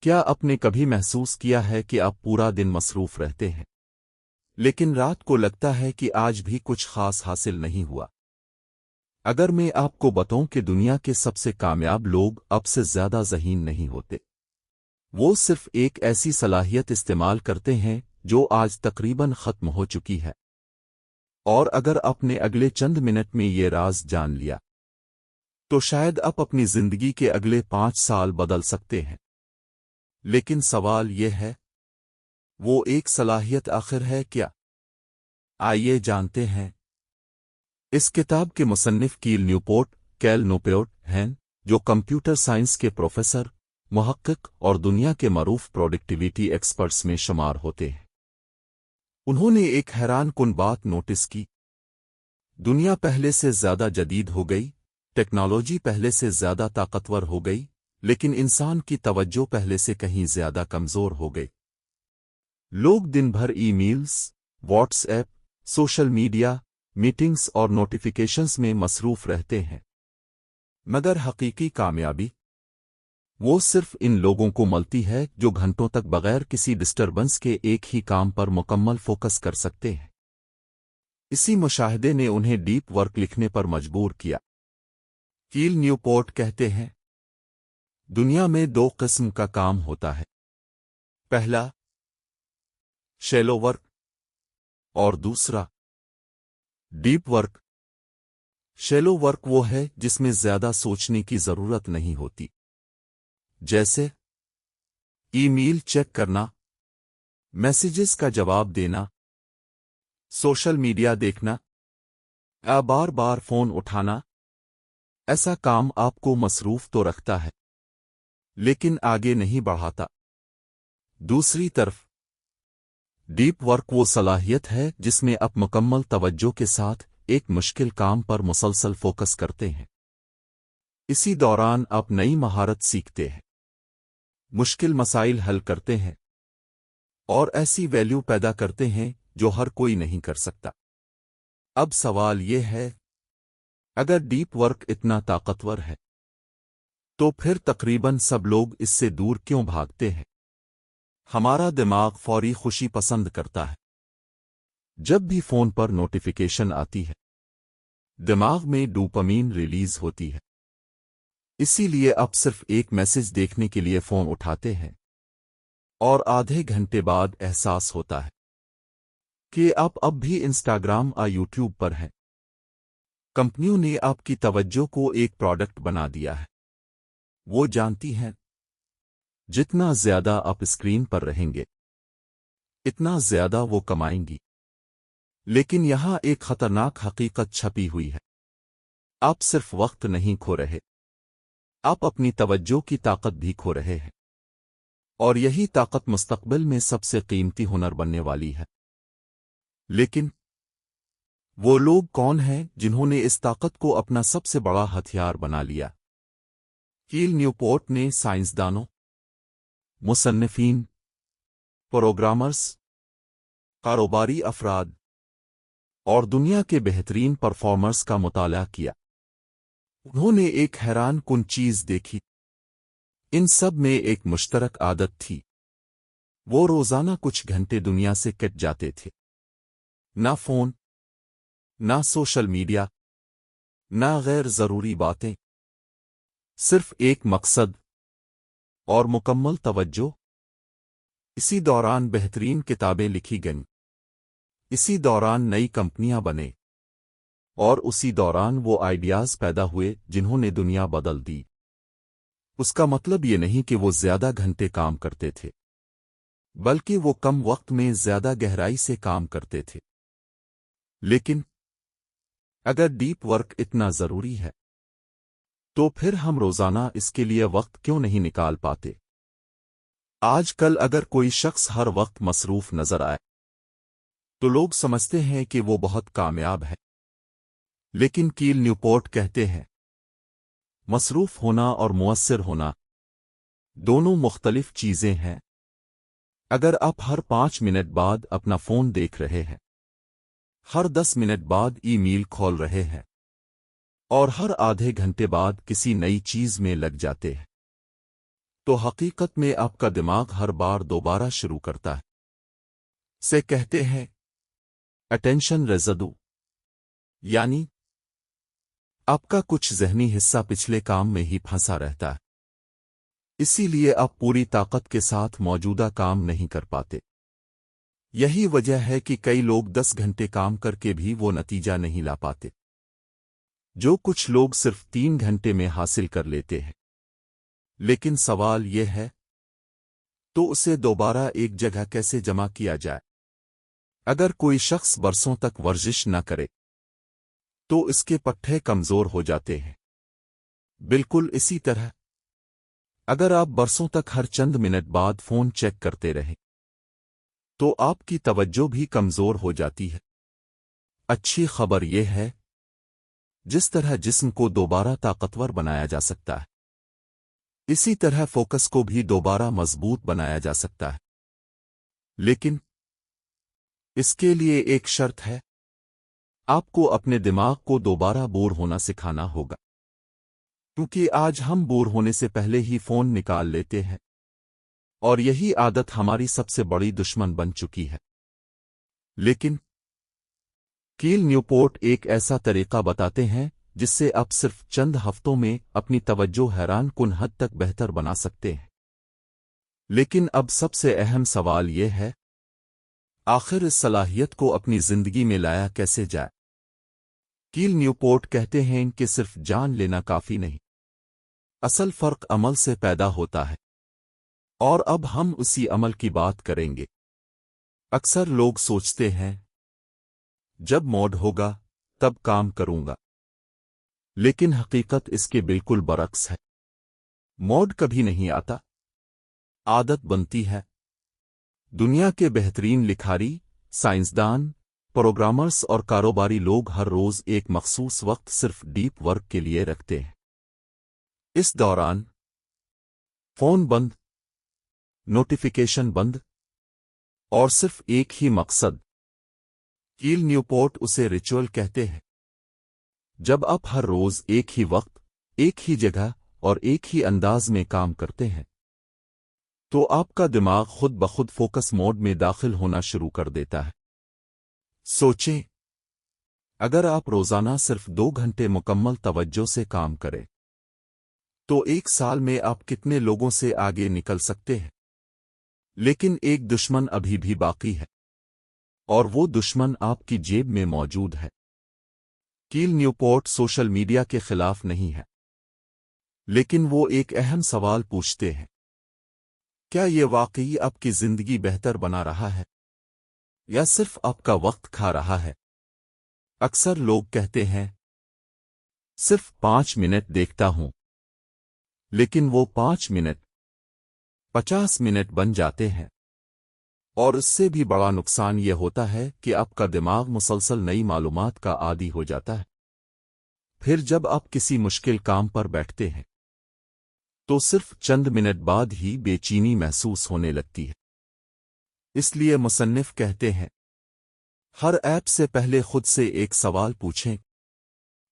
کیا آپ نے کبھی محسوس کیا ہے کہ آپ پورا دن مصروف رہتے ہیں لیکن رات کو لگتا ہے کہ آج بھی کچھ خاص حاصل نہیں ہوا؟ اگر میں آپ کو بتاؤں کہ دنیا کے سب سے کامیاب لوگ اب سے زیادہ ذہین نہیں ہوتے، وہ صرف ایک ایسی صلاحیت استعمال کرتے ہیں جو آج تقریباً ختم ہو چکی ہے، اور اگر آپ نے اگلے چند منٹ میں یہ راز جان لیا تو شاید آپ اپنی زندگی کے اگلے 5 سال بدل سکتے ہیں۔ لیکن سوال یہ ہے، وہ ایک صلاحیت آخر ہے کیا؟ آئیے جانتے ہیں۔ اس کتاب کے مصنف کیل نیوپورٹ ہیں، جو کمپیوٹر سائنس کے پروفیسر، محقق اور دنیا کے معروف پروڈکٹیویٹی ایکسپرٹس میں شمار ہوتے ہیں۔ انہوں نے ایک حیران کن بات نوٹس کی۔ دنیا پہلے سے زیادہ جدید ہو گئی، ٹیکنالوجی پہلے سے زیادہ طاقتور ہو گئی، لیکن انسان کی توجہ پہلے سے کہیں زیادہ کمزور ہو گئی۔ لوگ دن بھر emails, WhatsApp, social media, meetings اور نوٹیفیکیشنز میں مصروف رہتے ہیں، مگر حقیقی کامیابی وہ صرف ان لوگوں کو ملتی ہے جو گھنٹوں تک بغیر کسی ڈسٹربنس کے ایک ہی کام پر مکمل فوکس کر سکتے ہیں۔ اسی مشاہدے نے انہیں ڈیپ ورک لکھنے پر مجبور کیا۔ کیل نیوپورٹ کہتے ہیں، دنیا میں 2 قسم کا کام ہوتا ہے، پہلا شیلو ورک اور دوسرا ڈیپ ورک۔ شیلو ورک وہ ہے جس میں زیادہ سوچنے کی ضرورت نہیں ہوتی، جیسے ای میل چیک کرنا، میسیجز کا جواب دینا، سوشل میڈیا دیکھنا، بار بار فون اٹھانا۔ ایسا کام آپ کو مصروف تو رکھتا ہے لیکن آگے نہیں بڑھاتا۔ دوسری طرف ڈیپ ورک وہ صلاحیت ہے جس میں آپ مکمل توجہ کے ساتھ ایک مشکل کام پر مسلسل فوکس کرتے ہیں۔ اسی دوران آپ نئی مہارت سیکھتے ہیں، مشکل مسائل حل کرتے ہیں اور ایسی ویلیو پیدا کرتے ہیں جو ہر کوئی نہیں کر سکتا۔ اب سوال یہ ہے، اگر ڈیپ ورک اتنا طاقتور ہے تو پھر تقریباً سب لوگ اس سے دور کیوں بھاگتے ہیں؟ ہمارا دماغ فوری خوشی پسند کرتا ہے۔ جب بھی فون پر نوٹیفیکیشن آتی ہے، دماغ میں ڈوپامین ریلیز ہوتی ہے، اسی لیے آپ صرف ایک میسج دیکھنے کے لیے فون اٹھاتے ہیں، اور آدھے گھنٹے بعد احساس ہوتا ہے کہ آپ اب بھی انسٹاگرام یا یوٹیوب پر ہیں۔ کمپنیوں نے آپ کی توجہ کو ایک پروڈکٹ بنا دیا ہے۔ وہ جانتی ہیں جتنا زیادہ آپ اسکرین پر رہیں گے اتنا زیادہ وہ کمائیں گی۔ لیکن یہاں ایک خطرناک حقیقت چھپی ہوئی ہے، آپ صرف وقت نہیں کھو رہے، آپ اپنی توجہ کی طاقت بھی کھو رہے ہیں، اور یہی طاقت مستقبل میں سب سے قیمتی ہنر بننے والی ہے۔ لیکن وہ لوگ کون ہیں جنہوں نے اس طاقت کو اپنا سب سے بڑا ہتھیار بنا لیا؟ کیل نیوپورٹ نے سائنسدانوں، مصنفین، پروگرامرز، کاروباری افراد اور دنیا کے بہترین پرفارمرز کا مطالعہ کیا۔ انہوں نے ایک حیران کن چیز دیکھی، ان سب میں ایک مشترک عادت تھی، وہ روزانہ کچھ گھنٹے دنیا سے کٹ جاتے تھے۔ نہ فون، نہ سوشل میڈیا، نہ غیر ضروری باتیں، صرف ایک مقصد اور مکمل توجہ۔ اسی دوران بہترین کتابیں لکھی گئیں، اسی دوران نئی کمپنیاں بنے، اور اسی دوران وہ آئیڈیاز پیدا ہوئے جنہوں نے دنیا بدل دی۔ اس کا مطلب یہ نہیں کہ وہ زیادہ گھنٹے کام کرتے تھے، بلکہ وہ کم وقت میں زیادہ گہرائی سے کام کرتے تھے۔ لیکن اگر ڈیپ ورک اتنا ضروری ہے تو پھر ہم روزانہ اس کے لیے وقت کیوں نہیں نکال پاتے؟ آج کل اگر کوئی شخص ہر وقت مصروف نظر آئے تو لوگ سمجھتے ہیں کہ وہ بہت کامیاب ہے۔ لیکن کیل نیوپورٹ کہتے ہیں، مصروف ہونا اور مؤثر ہونا دونوں مختلف چیزیں ہیں۔ اگر آپ ہر 5 منٹ بعد اپنا فون دیکھ رہے ہیں، ہر 10 منٹ بعد ای میل کھول رہے ہیں، اور ہر آدھے گھنٹے بعد کسی نئی چیز میں لگ جاتے ہیں، تو حقیقت میں آپ کا دماغ ہر بار دوبارہ شروع کرتا ہے سے کہتے ہیں اٹینشن ریزیڈو، یعنی آپ کا کچھ ذہنی حصہ پچھلے کام میں ہی پھنسا رہتا ہے، اسی لیے آپ پوری طاقت کے ساتھ موجودہ کام نہیں کر پاتے۔ یہی وجہ ہے کہ کئی لوگ 10 گھنٹے کام کر کے بھی وہ نتیجہ نہیں لا پاتے جو کچھ لوگ صرف 3 گھنٹے میں حاصل کر لیتے ہیں۔ لیکن سوال یہ ہے، تو اسے دوبارہ ایک جگہ کیسے جمع کیا جائے؟ اگر کوئی شخص برسوں تک ورزش نہ کرے تو اس کے پٹھے کمزور ہو جاتے ہیں۔ بالکل اسی طرح اگر آپ برسوں تک ہر چند منٹ بعد فون چیک کرتے رہیں تو آپ کی توجہ بھی کمزور ہو جاتی ہے۔ اچھی خبر یہ ہے، جس طرح جسم کو دوبارہ طاقتور بنایا جا سکتا ہے، اسی طرح فوکس کو بھی دوبارہ مضبوط بنایا جا سکتا ہے۔ لیکن اس کے لیے ایک شرط ہے، آپ کو اپنے دماغ کو دوبارہ بور ہونا سکھانا ہوگا، کیونکہ آج ہم بور ہونے سے پہلے ہی فون نکال لیتے ہیں، اور یہی عادت ہماری سب سے بڑی دشمن بن چکی ہے۔ لیکن کیل نیوپورٹ ایک ایسا طریقہ بتاتے ہیں جس سے آپ صرف چند ہفتوں میں اپنی توجہ حیران کن حد تک بہتر بنا سکتے ہیں۔ لیکن اب سب سے اہم سوال یہ ہے، آخر اس صلاحیت کو اپنی زندگی میں لایا کیسے جائے؟ کیل نیوپورٹ کہتے ہیں کہ صرف جان لینا کافی نہیں، اصل فرق عمل سے پیدا ہوتا ہے، اور اب ہم اسی عمل کی بات کریں گے۔ اکثر لوگ سوچتے ہیں جب موڈ ہوگا تب کام کروں گا، لیکن حقیقت اس کے بالکل برعکس ہے۔ موڈ کبھی نہیں آتا، عادت بنتی ہے۔ دنیا کے بہترین لکھاری، سائنسدان، پروگرامرز اور کاروباری لوگ ہر روز ایک مخصوص وقت صرف ڈیپ ورک کے لیے رکھتے ہیں۔ اس دوران فون بند، نوٹیفیکیشن بند، اور صرف ایک ہی مقصد۔ کیل نیوپورٹ اسے ریچول کہتے ہیں۔ جب آپ ہر روز ایک ہی وقت، ایک ہی جگہ اور ایک ہی انداز میں کام کرتے ہیں تو آپ کا دماغ خود بخود فوکس موڈ میں داخل ہونا شروع کر دیتا ہے۔ سوچیں، اگر آپ روزانہ صرف 2 گھنٹے مکمل توجہ سے کام کریں تو 1 سال میں آپ کتنے لوگوں سے آگے نکل سکتے ہیں؟ لیکن ایک دشمن ابھی بھی باقی ہے، اور وہ دشمن آپ کی جیب میں موجود ہے۔ کیل نیوپورٹ سوشل میڈیا کے خلاف نہیں ہے، لیکن وہ ایک اہم سوال پوچھتے ہیں، کیا یہ واقعی آپ کی زندگی بہتر بنا رہا ہے یا صرف آپ کا وقت کھا رہا ہے؟ اکثر لوگ کہتے ہیں صرف 5 منٹ دیکھتا ہوں، لیکن وہ 5 منٹ 50 منٹ بن جاتے ہیں، اور اس سے بھی بڑا نقصان یہ ہوتا ہے کہ آپ کا دماغ مسلسل نئی معلومات کا عادی ہو جاتا ہے۔ پھر جب آپ کسی مشکل کام پر بیٹھتے ہیں تو صرف چند منٹ بعد ہی بے چینی محسوس ہونے لگتی ہے۔ اس لیے مصنف کہتے ہیں، ہر ایپ سے پہلے خود سے ایک سوال پوچھیں،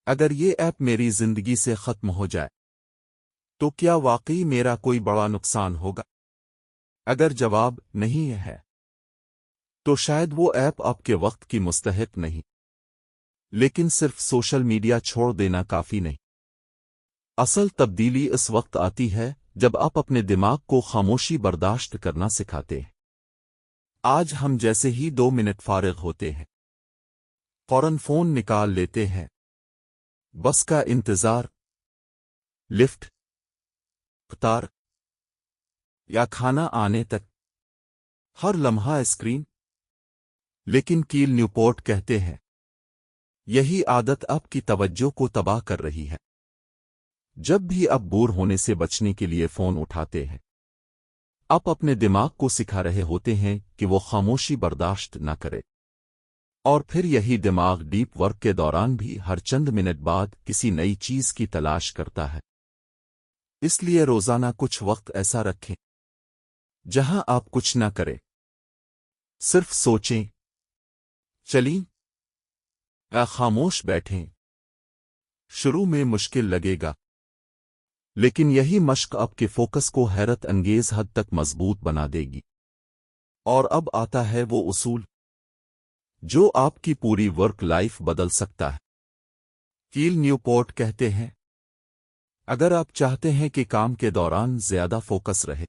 اگر یہ ایپ میری زندگی سے ختم ہو جائے تو کیا واقعی میرا کوئی بڑا نقصان ہوگا؟ اگر جواب نہیں ہے تو شاید وہ ایپ آپ کے وقت کی مستحق نہیں۔ لیکن صرف سوشل میڈیا چھوڑ دینا کافی نہیں۔ اصل تبدیلی اس وقت آتی ہے جب آپ اپنے دماغ کو خاموشی برداشت کرنا سکھاتے ہیں۔ آج ہم جیسے ہی 2 منٹ فارغ ہوتے ہیں فوراً فون نکال لیتے ہیں۔ بس کا انتظار، لفٹ، قطار یا کھانا آنے تک، ہر لمحہ اسکرین۔ لیکن کیل نیوپورٹ کہتے ہیں، یہی عادت آپ کی توجہ کو تباہ کر رہی ہے۔ جب بھی آپ بور ہونے سے بچنے کے لیے فون اٹھاتے ہیں، آپ اپنے دماغ کو سکھا رہے ہوتے ہیں کہ وہ خاموشی برداشت نہ کرے، اور پھر یہی دماغ ڈیپ ورک کے دوران بھی ہر چند منٹ بعد کسی نئی چیز کی تلاش کرتا ہے۔ اس لیے روزانہ کچھ وقت ایسا رکھیں جہاں آپ کچھ نہ کریں، صرف سوچیں، چلیں یا خاموش بیٹھیں۔ شروع میں مشکل لگے گا، لیکن یہی مشق آپ کے فوکس کو حیرت انگیز حد تک مضبوط بنا دے گی۔ اور اب آتا ہے وہ اصول جو آپ کی پوری ورک لائف بدل سکتا ہے۔ کیل نیوپورٹ کہتے ہیں، اگر آپ چاہتے ہیں کہ کام کے دوران زیادہ فوکس رہے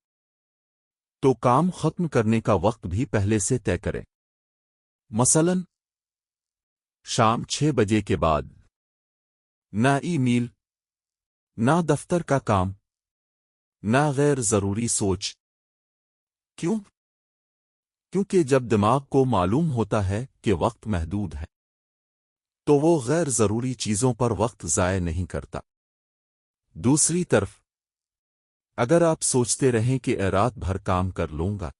تو کام ختم کرنے کا وقت بھی پہلے سے طے کریں۔ مثلاً شام 6 بجے کے بعد نہ ای میل، نہ دفتر کا کام، نہ غیر ضروری سوچ۔ کیوں؟ کیونکہ جب دماغ کو معلوم ہوتا ہے کہ وقت محدود ہے تو وہ غیر ضروری چیزوں پر وقت ضائع نہیں کرتا۔ دوسری طرف اگر آپ سوچتے رہیں کہ رات بھر کام کر لوں گا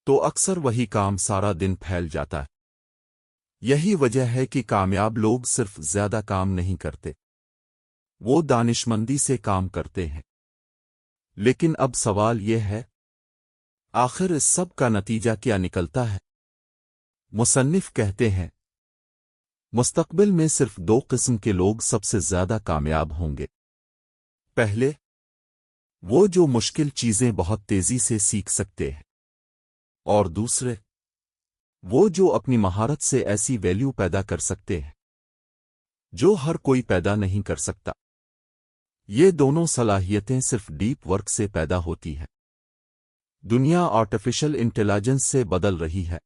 تو اکثر وہی کام سارا دن پھیل جاتا ہے۔ یہی وجہ ہے کہ کامیاب لوگ صرف زیادہ کام نہیں کرتے، وہ دانشمندی سے کام کرتے ہیں۔ لیکن اب سوال یہ ہے، آخر اس سب کا نتیجہ کیا نکلتا ہے؟ مصنف کہتے ہیں، مستقبل میں صرف 2 قسم کے لوگ سب سے زیادہ کامیاب ہوں گے۔ پہلے، وہ جو مشکل چیزیں بہت تیزی سے سیکھ سکتے ہیں، اور دوسرے، وہ جو اپنی مہارت سے ایسی ویلیو پیدا کر سکتے ہیں جو ہر کوئی پیدا نہیں کر سکتا۔ یہ دونوں صلاحیتیں صرف ڈیپ ورک سے پیدا ہوتی ہیں۔ دنیا آرٹیفیشل انٹیلیجنس سے بدل رہی ہے،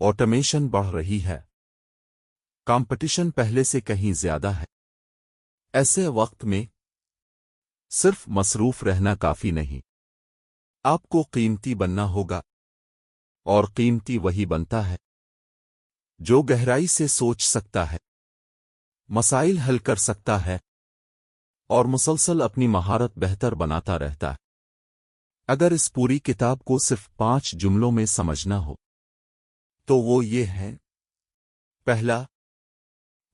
آٹومیشن بڑھ رہی ہے، کمپٹیشن پہلے سے کہیں زیادہ ہے۔ ایسے وقت میں صرف مصروف رہنا کافی نہیں، آپ کو قیمتی بننا ہوگا، اور قیمتی وہی بنتا ہے جو گہرائی سے سوچ سکتا ہے، مسائل حل کر سکتا ہے، اور مسلسل اپنی مہارت بہتر بناتا رہتا ہے۔ اگر اس پوری کتاب کو صرف 5 جملوں میں سمجھنا ہو تو وہ یہ ہے: پہلا،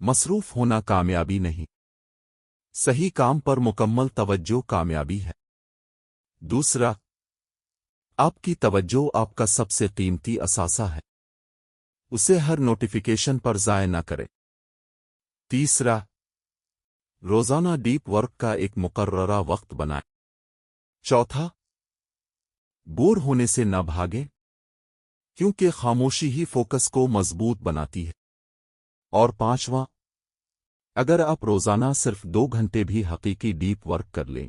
مصروف ہونا کامیابی نہیں، صحیح کام پر مکمل توجہ کامیابی ہے۔ دوسرا، آپ کی توجہ آپ کا سب سے قیمتی اثاثہ ہے، اسے ہر نوٹیفیکیشن پر ضائع نہ کریں۔ تیسرا، روزانہ ڈیپ ورک کا ایک مقررہ وقت بنائیں۔ چوتھا، بور ہونے سے نہ بھاگیں، کیونکہ خاموشی ہی فوکس کو مضبوط بناتی ہے۔ اور پانچواں، اگر آپ روزانہ صرف 2 گھنٹے بھی حقیقی ڈیپ ورک کر لیں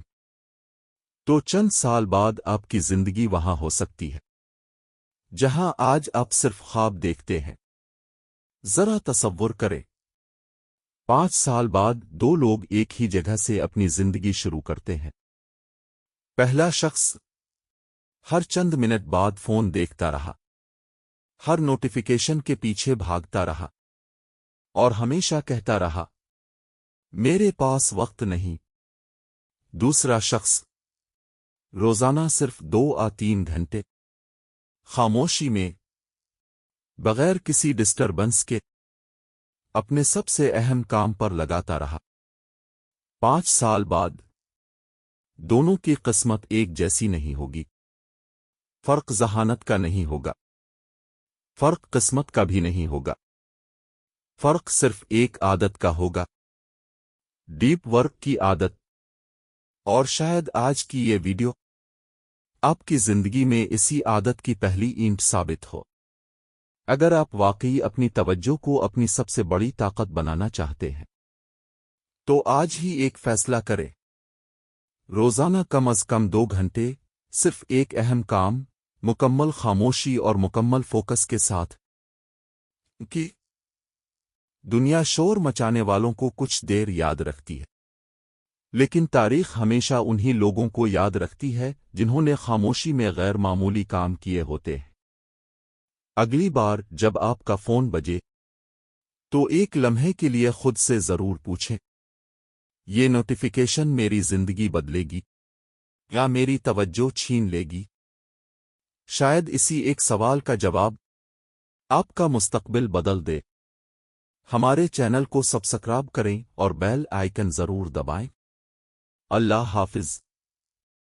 تو چند سال بعد آپ کی زندگی وہاں ہو سکتی ہے جہاں آج آپ صرف خواب دیکھتے ہیں۔ ذرا تصور کریں، 5 سال بعد 2 لوگ ایک ہی جگہ سے اپنی زندگی شروع کرتے ہیں۔ پہلا شخص ہر چند منٹ بعد فون دیکھتا رہا، ہر نوٹیفیکیشن کے پیچھے بھاگتا رہا، اور ہمیشہ کہتا رہا، میرے پاس وقت نہیں۔ دوسرا شخص روزانہ صرف 2 یا 3 گھنٹے خاموشی میں، بغیر کسی ڈسٹربنس کے، اپنے سب سے اہم کام پر لگاتا رہا۔ 5 سال بعد دونوں کی قسمت ایک جیسی نہیں ہوگی۔ فرق ذہانت کا نہیں ہوگا، فرق قسمت کا بھی نہیں ہوگا، فرق صرف ایک عادت کا ہوگا، ڈیپ ورک کی عادت۔ اور شاید آج کی یہ ویڈیو آپ کی زندگی میں اسی عادت کی پہلی اینٹ ثابت ہو۔ اگر آپ واقعی اپنی توجہ کو اپنی سب سے بڑی طاقت بنانا چاہتے ہیں تو آج ہی ایک فیصلہ کریں، روزانہ کم از کم 2 گھنٹے صرف ایک اہم کام، مکمل خاموشی اور مکمل فوکس کے ساتھ۔ کہ دنیا شور مچانے والوں کو کچھ دیر یاد رکھتی ہے، لیکن تاریخ ہمیشہ انہی لوگوں کو یاد رکھتی ہے جنہوں نے خاموشی میں غیر معمولی کام کیے ہوتے ہیں۔ اگلی بار جب آپ کا فون بجے تو ایک لمحے کے لیے خود سے ضرور پوچھیں، یہ نوٹیفیکیشن میری زندگی بدلے گی یا میری توجہ چھین لے گی؟ شاید اسی ایک سوال کا جواب آپ کا مستقبل بدل دے۔ ہمارے چینل کو سبسکرائب کریں اور بیل آئیکن ضرور دبائیں۔ اللہ حافظ۔